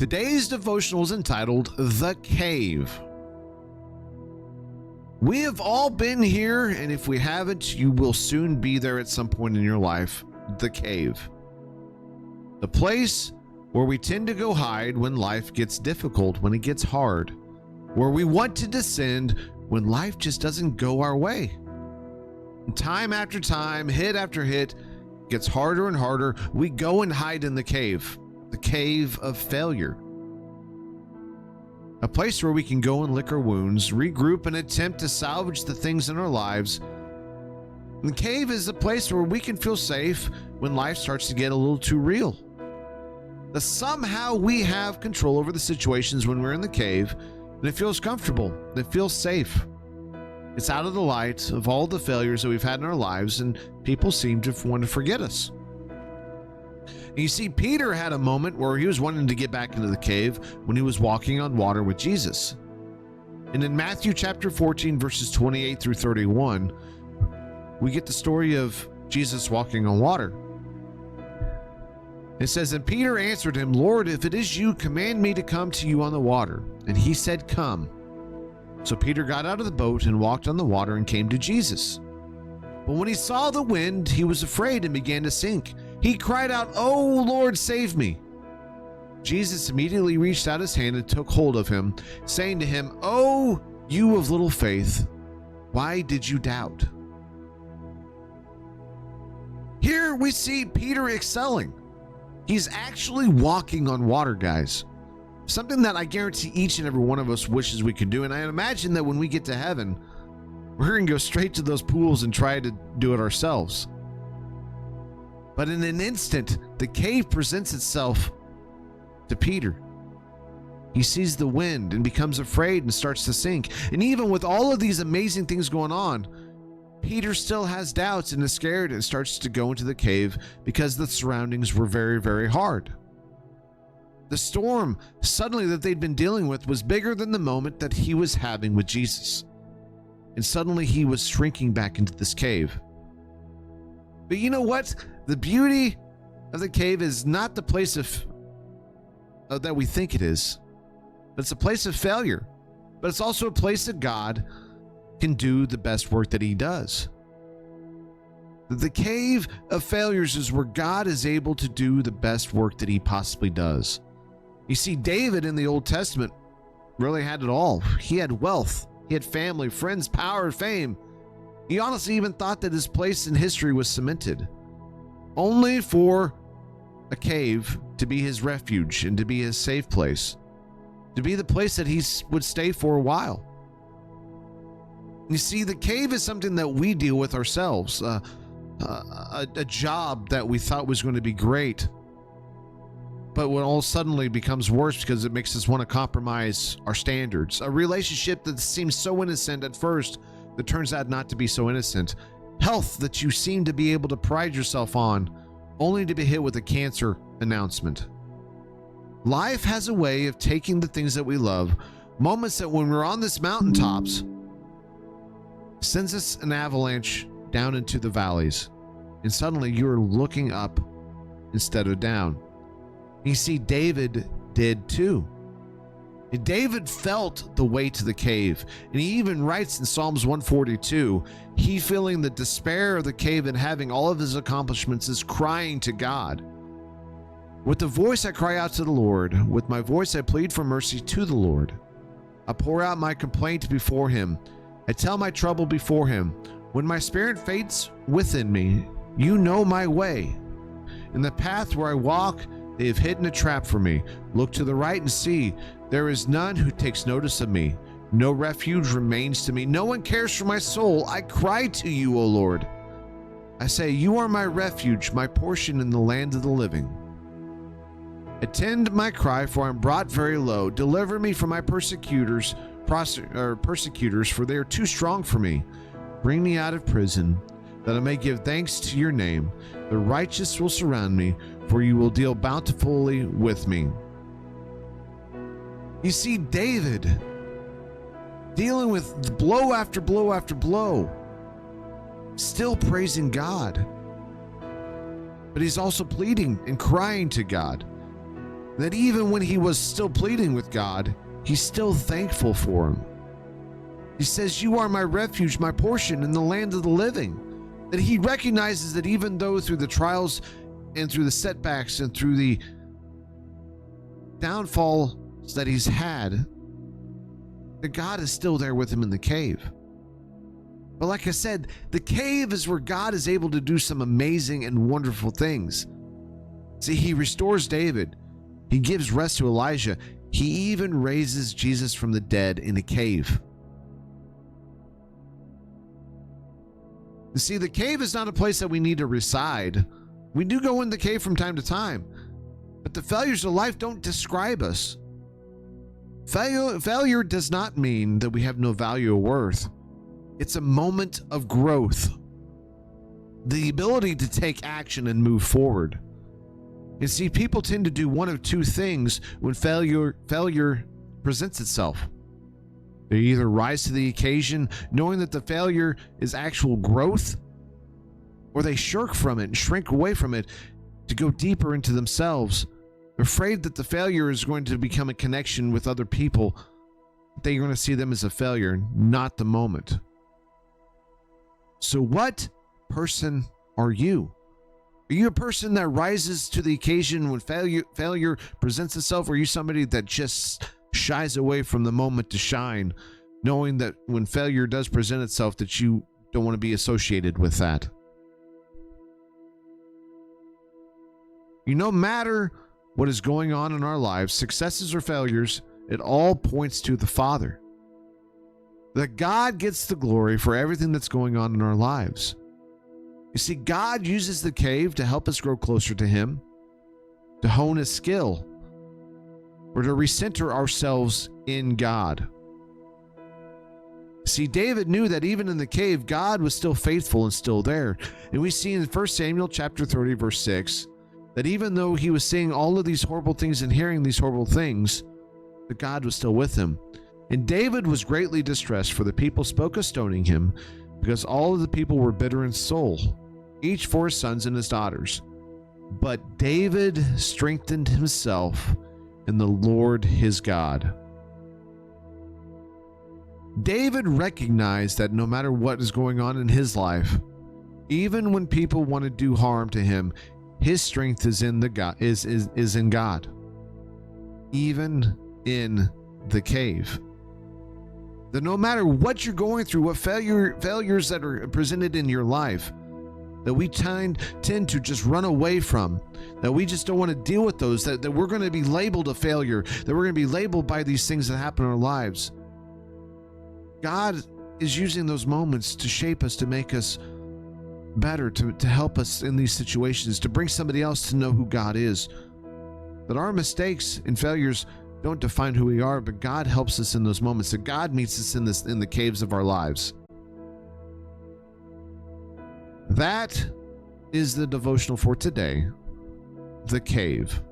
Today's devotional is entitled The Cave. We have all been here, and if we haven't, you will soon be there at some point in your life. The cave. The place where we tend to go hide when life gets difficult, when it gets hard. Where we want to descend when life just doesn't go our way. And time after time, hit after hit, gets harder and harder. We go and hide in the cave of failure. A place where we can go and lick our wounds, regroup, and attempt to salvage the things in our lives. And the cave is a place where we can feel safe when life starts to get a little too real. That somehow we have control over the situations when we're in the cave, and it feels comfortable, it feels safe. It's out of the light of all the failures that we've had in our lives, and people seem to want to forget us. And you see, Peter had a moment where he was wanting to get back into the cave when he was walking on water with Jesus. And in Matthew chapter 14, verses 28 through 31, we get the story of Jesus walking on water. It says, "And Peter answered him, 'Lord, if it is you, command me to come to you on the water.' And he said, 'Come.' So Peter got out of the boat and walked on the water and came to Jesus. But when he saw the wind, he was afraid and began to sink. He cried out, 'Oh, Lord, save me.' Jesus immediately reached out his hand and took hold of him, saying to him, 'Oh, you of little faith, why did you doubt?'" Here we see Peter excelling. He's actually walking on water, guys. Something that I guarantee each and every one of us wishes we could do. And I imagine that when we get to heaven, we're going to go straight to those pools and try to do it ourselves. But in an instant, the cave presents itself to Peter. He sees the wind and becomes afraid and starts to sink. And even with all of these amazing things going on, Peter still has doubts and is scared and starts to go into the cave because the surroundings were very, very hard. The storm suddenly that they'd been dealing with was bigger than the moment that he was having with Jesus. And suddenly he was shrinking back into this cave. But you know what? The beauty of the cave is not the place of that we think it is. It's a place of failure. But it's also a place that God can do the best work that he does. The cave of failures is where God is able to do the best work that he possibly does. You see, David in the Old Testament really had it all. He had wealth, he had family, friends, power, fame. He honestly even thought that his place in history was cemented, only for a cave to be his refuge and to be his safe place, to be the place that he would stay for a while. You see, the cave is something that we deal with ourselves. A job that we thought was going to be great, but when all suddenly becomes worse because it makes us want to compromise our standards. A relationship that seems so innocent at first that turns out not to be so innocent. Health that you seem to be able to pride yourself on, only to be hit with a cancer announcement. Life has a way of taking the things that we love, moments that when we're on this mountaintops, sends us an avalanche down into the valleys, and suddenly you're looking up instead of down. You see, David did too. And David felt the way to the cave, and he even writes in Psalms 142, he feeling the despair of the cave and having all of his accomplishments is crying to God. "With the voice I cry out to the Lord, with my voice I plead for mercy to the Lord. I pour out my complaint before him. I tell my trouble before him. When my spirit faints within me, you know my way. In the path where I walk, they have hidden a trap for me. Look to the right and see, there is none who takes notice of me. No refuge remains to me. No one cares for my soul. I cry to you, O Lord. I say, you are my refuge, my portion in the land of the living. Attend my cry, for I am brought very low. Deliver me from my persecutors, for they are too strong for me. Bring me out of prison, that I may give thanks to your name. The righteous will surround me, for you will deal bountifully with me." You see, David dealing with blow after blow after blow, still praising God. But he's also pleading and crying to God. that even when he was still pleading with God, he's still thankful for him. He says, "You are my refuge, my portion in the land of the living." That he recognizes that even though through the trials and through the setbacks and through the downfalls that he's had, that God is still there with him in the cave. But like I said, the cave is where God is able to do some amazing and wonderful things. See, he restores David. He gives rest to Elijah. He even raises Jesus from the dead in a cave. You see, the cave is not a place that we need to reside. We do go in the cave from time to time, but the failures of life don't describe us. Failure does not mean that we have no value or worth. It's a moment of growth, the ability to take action and move forward. You see, people tend to do one of two things when failure presents itself. They either rise to the occasion knowing that the failure is actual growth, or they shirk from it and shrink away from it to go deeper into themselves, afraid that the failure is going to become a connection with other people. They're going to see them as a failure, not the moment. So what person are you? Are you a person that rises to the occasion when failure presents itself? Or are you somebody that just shies away from the moment to shine, knowing that when failure does present itself, that you don't want to be associated with that? No matter what is going on in our lives, successes or failures, it all points to the Father. That God gets the glory for everything that's going on in our lives. You see, God uses the cave to help us grow closer to Him, to hone His skill, or to recenter ourselves in God. See, David knew that even in the cave, God was still faithful and still there. And we see in 1 Samuel chapter 30, verse 6, that even though he was seeing all of these horrible things and hearing these horrible things, that God was still with him. And David was greatly distressed, for the people spoke of stoning him, because all of the people were bitter in soul, each for his sons and his daughters. But David strengthened himself in the Lord his God. David recognized that no matter what is going on in his life, even when people want to do harm to him, his strength is in is in God, even in the cave. That no matter what you're going through, what failures that are presented in your life, that we tend to just run away from, that we just don't want to deal with those, that we're going to be labeled a failure, that we're going to be labeled by these things that happen in our lives. God is using those moments to shape us, to make us better, to help us in these situations, to bring somebody else to know who God is. That our mistakes and failures don't define who we are, but God helps us in those moments, that God meets us in the caves of our lives. That is the devotional for today, the cave.